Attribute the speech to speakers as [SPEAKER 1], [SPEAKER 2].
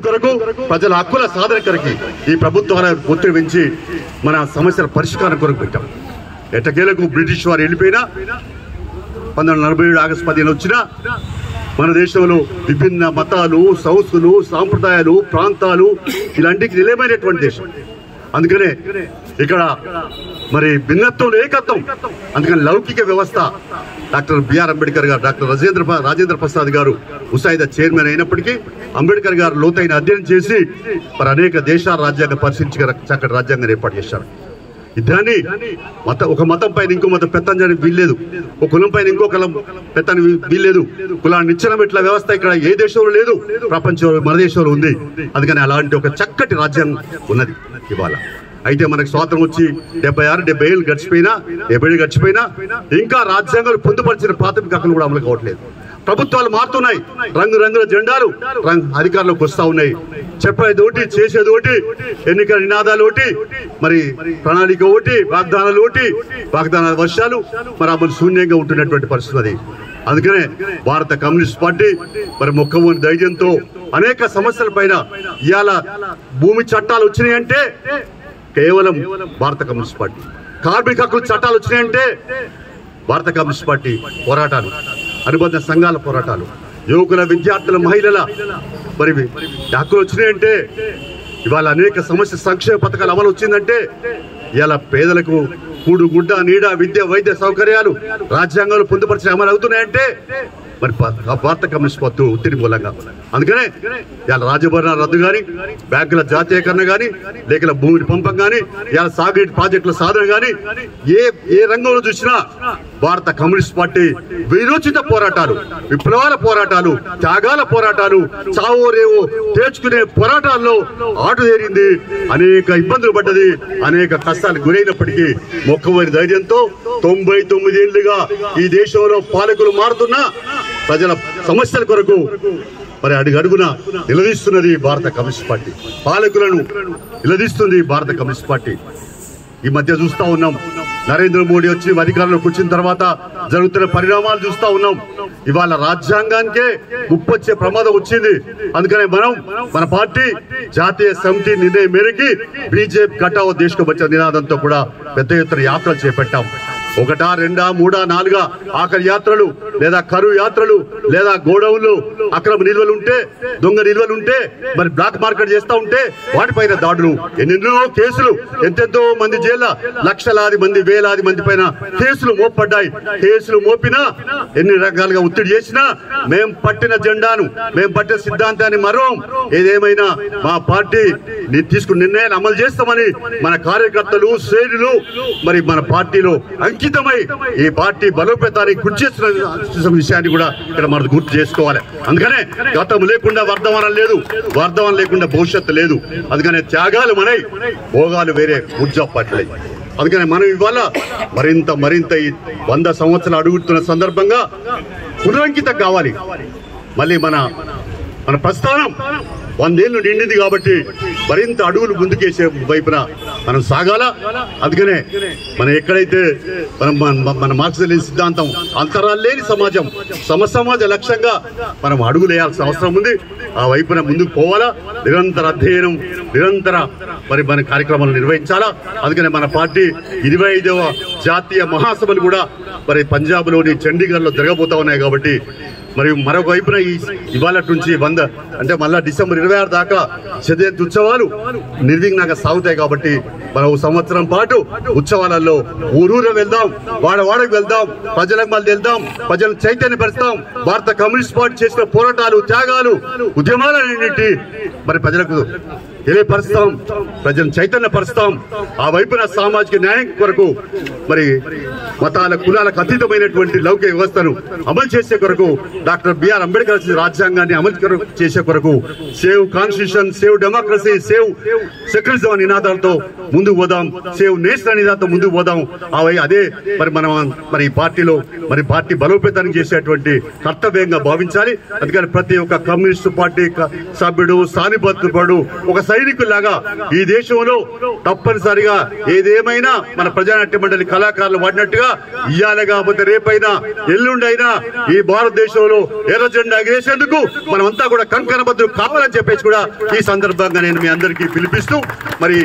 [SPEAKER 1] కొరకు ప్రజల హక్కుల సాధన కొరకు ఈ ప్రభుత్వాల ఒత్తిడి పెంచి మన సమస్యల పరిష్కారం కొరకు పెట్టాం. ఎట్టకేలకు బ్రిటిష్ వారు వెళ్ళిపోయినా 1947 ఆగస్టు 15 వచ్చినా మన దేశంలో విభిన్న మతాలు, సంస్థలు, సాంప్రదాయాలు, ప్రాంతాలు ఇలాంటికి నిలయమైనటువంటి దేశం. అందుకనే ఇక్కడ మరి భిన్నత్వం ఏకత్వం. అందుకని లౌకిక వ్యవస్థ డాక్టర్ బిఆర్ అంబేద్కర్ గారు, డాక్టర్ రాజేంద్ర ప్రసాద్ గారు ముసాయిదా చైర్మన్ అయినప్పటికీ అంబేద్కర్ గారు లోతైన అధ్యయనం చేసి మరి అనేక దేశాల రాజ్యాంగం పరిశీలించి చక్కటి రాజ్యాంగాన్ని ఏర్పాటు చేశారు. దాన్ని ఒక మతం పైన ఇంకో మతం పెత్తంజానికి వీల్లేదు, ఒక కులం పైన ఇంకో కులం పెత్తానికి వీల్లేదు. కులాన్ని నిచ్చెన ఇట్లా వ్యవస్థ ఇక్కడ ఏ దేశంలో లేదు, ప్రపంచంలో మన దేశంలో ఉంది. అందుకని అలాంటి ఒక చక్కటి రాజ్యాంగం ఉన్నది ఇవాళ. అయితే మనకు స్వాతంత్రం వచ్చి 76-70 ఏళ్ళు గడిచిపోయినా, 70 ఏళ్ళు గడిచిపోయినా ఇంకా రాజ్యాంగాలు పొందుపరిచిన ప్రాథమిక హక్కులు కూడా అమలు కావట్లేదు. ప్రభుత్వాలు మారుతున్నాయి, రంగురంగుల జెండాలు అధికారంలోకి వస్తా ఉన్నాయి. చెప్పేది ఒకటి, చేసేది ఒకటి, ఎన్నికల నినాదాలు ఒకటి, మరి ప్రణాళిక ఒకటి, వాగ్దానాలు ఒకటి, వాగ్దానాల వర్షాలు మరి అమలు శూన్యంగా ఉంటున్నటువంటి పరిస్థితి అది. అందుకనే భారత కమ్యూనిస్ట్ పార్టీ మరి మొక్కమోని ధైర్యంతో అనేక సమస్యల పైన ఇవాళ భూమి చట్టాలు వచ్చినాయంటే కేవలం భారత కమ్యూనిస్ట్ పార్టీ, కార్మిక హక్కుల చట్టాలు వచ్చినాయంటే భారత కమ్యూనిస్ట్ పార్టీ పోరాటాలు, అనుబంధ సంఘాల పోరాటాలు, యువకుల, విద్యార్థుల, మహిళల మరి హక్కులు వచ్చినాయంటే ఇవాళ అనేక సమస్య సంక్షేమ పథకాలు అమలు వచ్చిందంటే ఇవాళ పేదలకు కూడు, గుడ్డ, నీడ, విద్య, వైద్య సౌకర్యాలు రాజ్యాంగాలు పొందుపరిచిన అమలు అవుతున్నాయంటే మరి భారత కమ్యూనిస్ట్ పార్టీ ఒత్తిడి మూలంగా. అందుకనే ఇవాళ రాజభరణ రద్దు కానీ, బ్యాంకుల జాతీయకరణ కానీ, లేక భూమిని పంపం కానీ, ఇవాళ సాగునీటి ప్రాజెక్టుల సాధన కానీ ఏ రంగంలో చూసినా భారత కమ్యూనిస్ట్ పార్టీ విరోచిత పోరాటాలు, విప్లవాల పోరాటాలు, త్యాగాల పోరాటాలు, చావో రేవో తేర్చుకునే పోరాటాల్లో ఆటుదేరింది. అనేక ఇబ్బందులు పడ్డది, అనేక కష్టాలకు గురైనప్పటికీ మొక్కవని ధైర్యంతో 99 ఏళ్లుగా ఈ దేశంలో పాలకులు మారుతున్నా ప్రజల సమస్యల కొరకు మరి అడుగడుగున నిలదీస్తున్నది భారత కమ్యూనిస్ట్ పార్టీ. పాలకులను నిలదీస్తుంది భారత కమ్యూనిస్ట్ పార్టీ. ఈ మధ్య చూస్తా ఉన్నాం, నరేంద్ర మోడీ వచ్చి అధికారంలోకి వచ్చిన తర్వాత జరుగుతున్న పరిణామాలు చూస్తా ఉన్నాం. ఇవాళ రాజ్యాంగానికే ముప్పొచ్చే ప్రమాదం వచ్చింది. అందుకనే మన పార్టీ జాతీయ సమితి నిర్ణయం మేరకి బీజేపీ కటావో దేశకు వచ్చే నినాదంతో కూడా పెద్ద ఎత్తున యాత్రలు చేపట్టాం. 1, 2, 3, 4 ఆఖరి యాత్రలు, లేదా కరువు యాత్రలు, లేదా గోడౌన్లు అక్రమ నిల్వలు ఉంటే, దొంగ నిల్వలు ఉంటే, మరి బ్లాక్ మార్కెట్ చేస్తా ఉంటే వాటిపైన దాడులు, ఎన్నెన్నో కేసులు, ఎంతెంతో మంది జైళ్ళ, లక్షలాది మంది, వేలాది మంది పైన కేసులు మోపడ్డాయి. కేసులు మోపినా, ఎన్ని రకాలుగా ఒత్తిడి చేసినా మేం పట్టిన జెండాను, మేం పట్టిన సిద్ధాంతాన్ని మరోం. ఏదేమైనా మా పార్టీ తీసుకున్న నిర్ణయాన్ని అమలు చేస్తామని మన కార్యకర్తలు, శ్రేణులు మరి మన పార్టీలో అంకితమై ఈ పార్టీ బలోపేతానికి కృషి చేస్తున్న విషయాన్ని కూడా ఇక్కడ మనం గుర్తు చేసుకోవాలి. అందుకనే గతం లేకుండా వర్ధమానం లేదు, వర్ధమానం లేకుండా భవిష్యత్తు లేదు. అందుకనే త్యాగాలు మనై, భోగాలు వేరే ఊర్జా పార్టీలై. అందుకని మనం ఇవాళ మరింత ఈ 100 సంవత్సరాలు అడుగుతున్న సందర్భంగా పునరంకితం కావాలి. మళ్ళీ మన ప్రస్థానం 100 ఏళ్ళు నిండింది కాబట్టి మరింత అడుగులు ముందుకేసే వైపున మనం సాగాల. అందుకనే మనం ఎక్కడైతే మన మార్క్సిజం సిద్ధాంతం, అంతరాలు లేని సమాజం, సమసమాజ లక్ష్యంగా మనం అడుగులు వేయాల్సిన అవసరం ఉంది. ఆ వైపున ముందుకు పోవాలా. నిరంతర అధ్యయనం, నిరంతర మరి మన కార్యక్రమాలు నిర్వహించాలా. అందుకనే మన పార్టీ 25వ జాతీయ మహాసభలు కూడా మరి పంజాబ్లోని చండీగఢ్లో జరగబోతా ఉన్నాయి. కాబట్టి మరి మరొక వైపున ఇవాళ నుంచి 100 అంటే మళ్ళా డిసెంబర్ 26 దాకా జయంతి ఉత్సవాలు నిర్విఘ్నంగా సాగుతాయి. కాబట్టి మనం సంవత్సరం పాటు ఉత్సవాలలో ఊరూరు వెళ్దాం, వాడవాడకు వెళ్దాం, ప్రజలకు మళ్ళీ వెళ్దాం, ప్రజలను చైతన్యపరుస్తాం. భారత కమ్యూనిస్ట్ పార్టీ చేసిన పోరాటాలు, త్యాగాలు, ఉద్యమాలన్నింటి మరి ప్రజలకు తెలియపరుస్తాం, ప్రజలను చైతన్యపరుస్తాం. ఆ వైపున సామాజిక న్యాయం కొరకు మరి మతాల, కులాలకు అతీతమైనటువంటి లౌకిక వ్యవస్థను అమలు చేసే కొరకు డాక్టర్ బిఆర్ అంబేద్కర్ రాజ్యాంగాన్ని అమలు చేసే కొరకు save constitution, save democracy, save secularism నినాదాలతో ముందుకు పోదాం, సేవ్ నేషన్ నినాదంతో ముందుకు పోదాం. అదే మరి ఈ పార్టీలో మరి పార్టీ బలోపేతానికి చేసేటువంటి కర్తవ్యంగా భావించాలి. అందుకని ప్రతి ఒక్క కమ్యూనిస్టు పార్టీ సభ్యుడు, సానుభూతిపరుడు, ఒక సైనికుల్లాగా ఈ దేశంలో తప్పనిసరిగా ఏదేమైనా మన ప్రజానాట్య మండలి కళాకారులు వాడినట్టుగా ఇయ్యాల కాకపోతే రేపైనా ఎల్లుండైనా ఈ భారతదేశంలో ఎర్ర జెండా ఎగరేసేందుకు మనమంతా కూడా కంకణబద్ధులు కావాలని చెప్పేసి కూడా ఈ సందర్భంగా నేను మీ అందరికీ పిలిపిస్తూ మరి